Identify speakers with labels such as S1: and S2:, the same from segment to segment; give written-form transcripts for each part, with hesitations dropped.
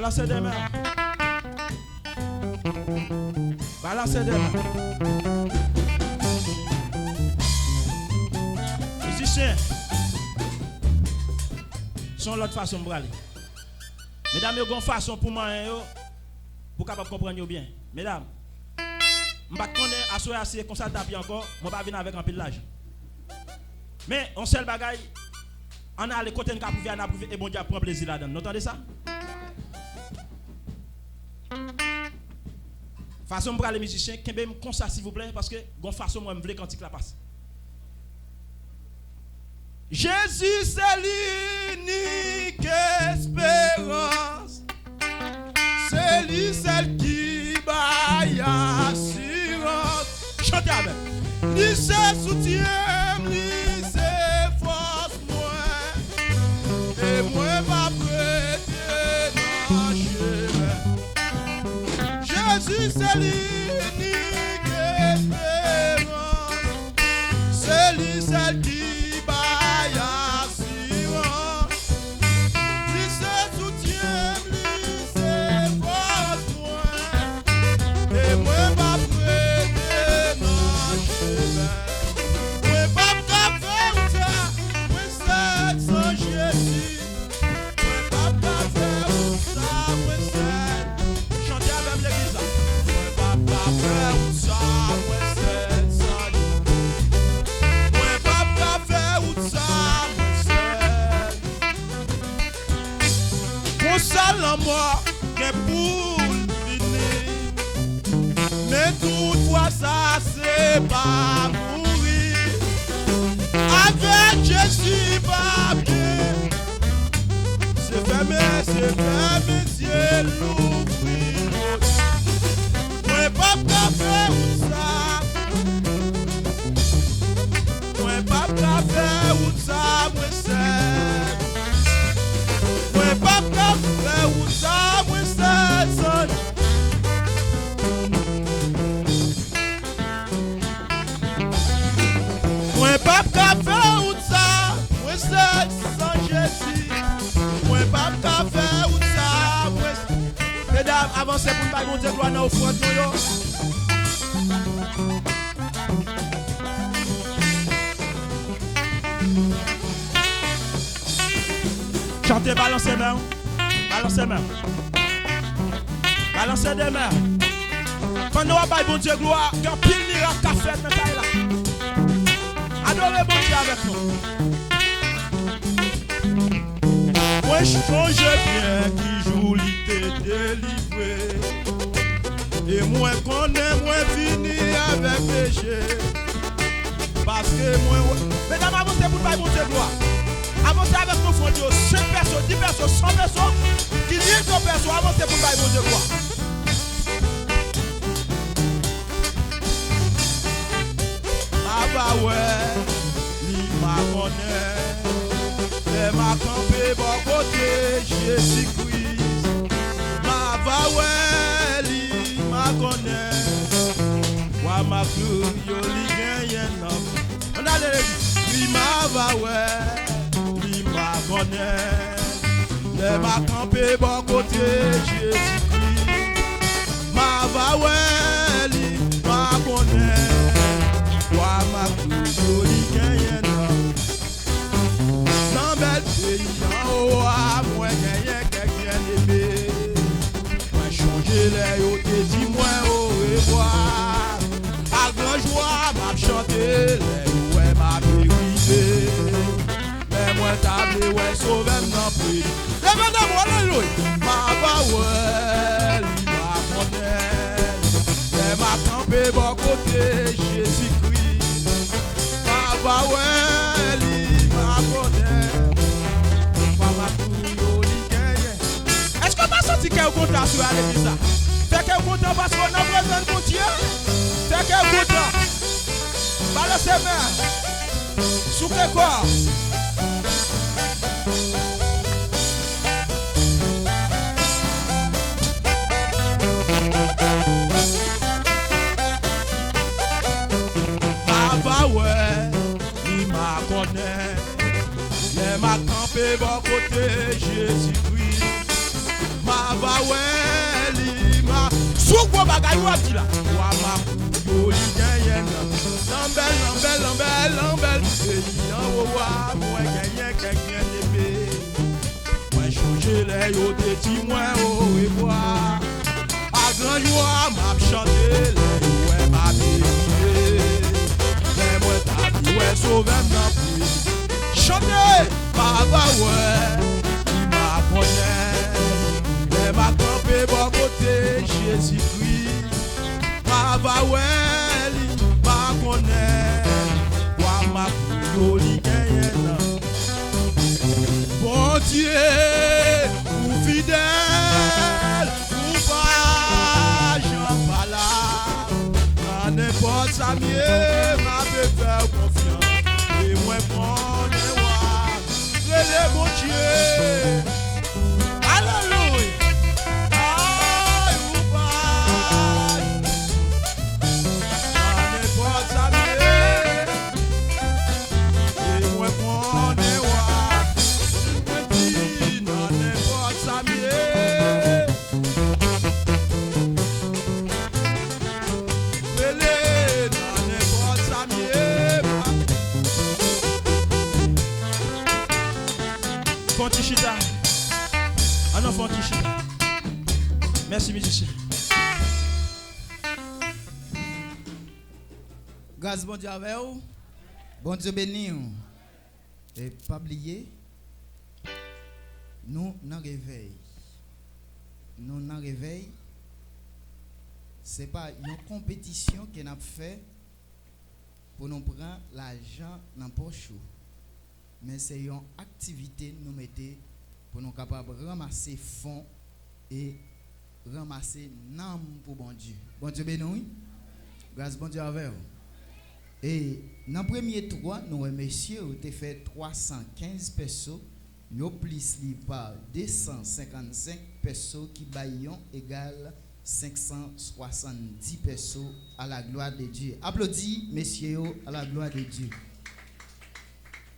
S1: Balancez des mains. Balancez des mains. Musiciens, sont l'autre façon de braler. Mesdames, il y a une façon pour moi, pour capable comprendre bien. Mesdames, je ne sais pas si je suis comme ça encore, je ne vais pas venir avec un peu de l'argent. Mais on seul bagaille, on a les côtés de approuver et bon Dieu prend plaisir là-dedans. Vous entendez ça? Façon pour les musiciens, qui me comme ça s'il vous plaît, parce que gon façon moi me voulais cantique la passe. Jésus c'est l'unique espérance, c'est lui celle qui baille assurance. Chantez avec. Lui c'est soutien, lui c'est force moi, et moi pas prêter dans chemin. Jésus c'est l'unique espérance, c'est lui celle qui baille assurance. Lui c'est soutien, lui c'est force moi, et moi pas prêter dans chemin. Moi pas faire ça, moi c'est sans Jésus. Moi pas faire ça, moi c'est. Chantez avec l'église là. Moi pas faire ça, moi c'est sans Jésus. Moi pas faire ça, moi c'est. Pour ça la mort qu'est pour finir. Mais toutefois ça c'est pas mourir. Avec Jésus pas bien. C'est fermé, Dieu l'ouvrir. Moi pas faire ça. Moi pas faire ça, moi c'est. Moi pas faire ça, moi c'est. Moi pas faire ça, moi c'est sans Jésus. Moi pas faire ça, moi. Mesdames, avancez pour ne pas monter gloire dans le front de nous. Chantez, balancez mains. Balancez mains. Balancez des mains. Quand nous avons bon Dieu gloire, il y a pile miracle qu'a fait dans la taille là. Adorez bon Dieu avec nous. Moi je songe bien qui joue l'ité délivré. Et moi connais, moi fini avec péché. Parce que moi. Mesdames, avancez pour pas bon Dieu gloire. Avancez avec nos fonds, 5 personnes, 10 personnes, 100 personnes, qui lisent nos personnes, avancez pour pas bon Dieu gloire. Ah ouais, lui m'a connaît, et m'a campé bon côté Jésus-Christ. Ma va ouais, lui m'a connaît, wa ma clou yo li gagne non. On a lui m'a va ouais, lui m'a connaît, et m'a campé bon côté Jésus-Christ. Ma va ouais, lui m'a connaît. Wa ma couli gagne non. Dans bel pays en haut, moi gagne quelqu'un aimé. Moi changer les yo te dis moi au revoir. À grand joie m'a chanter les ouais m'a vérité. Mais moi table ouais sauver non plus. Levez de moi alléluia. Ma va ouais, m'a connaît. Mais m'a campé bon côté Jésus. Papa ouais, li m'a connaît. Papa tout li gagne. Est-ce qu'on va sentir qu'elle est content sur l'église là? Fait qu'elle est content parce qu'on a besoin de mon Dieu. Fait qu'elle est content. Balance ses mains. Souffle quoi? Papa ouais. Les m'a campé bon côté Jésus-Christ. Ma va tout gros bagay ou a dit là. Wa ma yo li genyen. Lambel, lambel, lambel, lambel. Et nan wa moi genyen quelqu'un d'épée. Moi changer les yo te ti moi au revoir. A grand joie m'a chanter les ouais m'a béni. Les moi ta ouais sauver nan pri. Chanter papa ouais qui m'a connaît. Les m'a campé bon côté Jésus-Christ. Papa ouais m'a connaît. Wa ma yo li genyen. Bon Dieu, ou fidèle, ou pas, j'en pas là. À n'importe ça, mieux, m'a fait faire confiance. Et moi, prendre les rois, les bon Dieu. Alléluia. Aïe, ou pas. À n'importe ça, mieux. Et moi, prendre les rois. Fontichita. Ah non, Fontichita. Merci, musicien.
S2: Grâce bon Dieu avec vous. Bon Dieu béni. Et pas oublier, nous n'en réveil. Nous n'en réveil. Ce n'est pas une compétition qu'on a fait pour nous prendre l'argent dans la poche. Mais c'est une activité nous mettons pour nous capables de ramasser fonds et ramasser nam pour bon Dieu. Bon Dieu béni. Grâce bon Dieu avec vous. Et dans le premier 3, nous messieurs, vous avez fait 315 pesos, nous plus par 255 pesos qui baillent égal 570 pesos à la gloire de Dieu. Applaudis, messieurs, à la gloire de Dieu.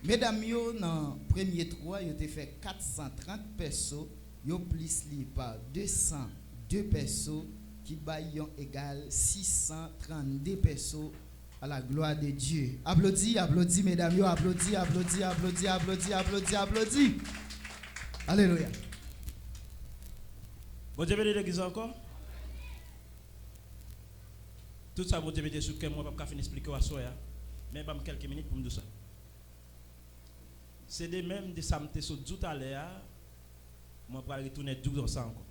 S2: Mesdames, dans le premier 3, vous avez fait 430 pesos, vous plus par 202 pesos qui baillent égal 632 pesos à la gloire de Dieu. Applaudis, applaudis, mesdames, applaudis, applaudis, applaudis, applaudis, applaudis, applaudis. Alléluia.
S1: Bon Dieu béni l'église encore. Tout ça, bon Dieu béni sur lequel moi, je ne peux pas finir d'expliquer à soi. Mais je vais quelques minutes pour me dire ça. C'est de même de ça, tout à l'heure, moi, je vais retourner 12 ans encore.